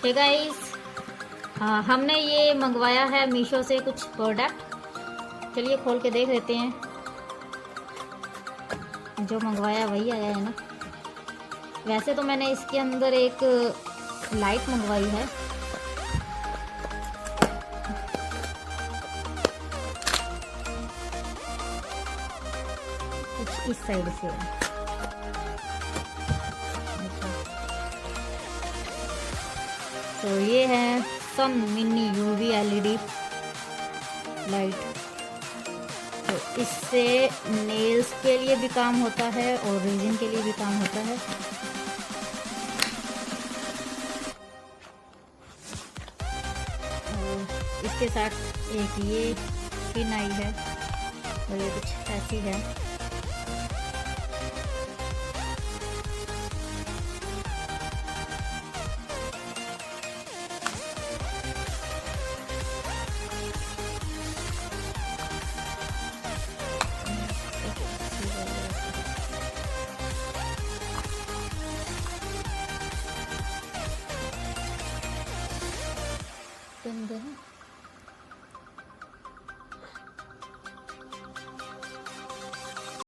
Hey guys, हमने ये मंगवाया है मीशो से कुछ प्रोडक्ट। चलिए खोल के देख लेते हैं। जो मंगवाया वही आया है ना। वैसे तो मैंने इसके अंदर एक लाइट मंगवाई है। कुछ इस साइड से है। तो ये है सन मिनी यूवी एलईडी लाइट। तो इससे नेल्स के लिए भी काम होता है और रेजिन के लिए भी काम होता है। और इसके साथ एक ये पिन आई है और ये कुछ ऐसी है। बंद है।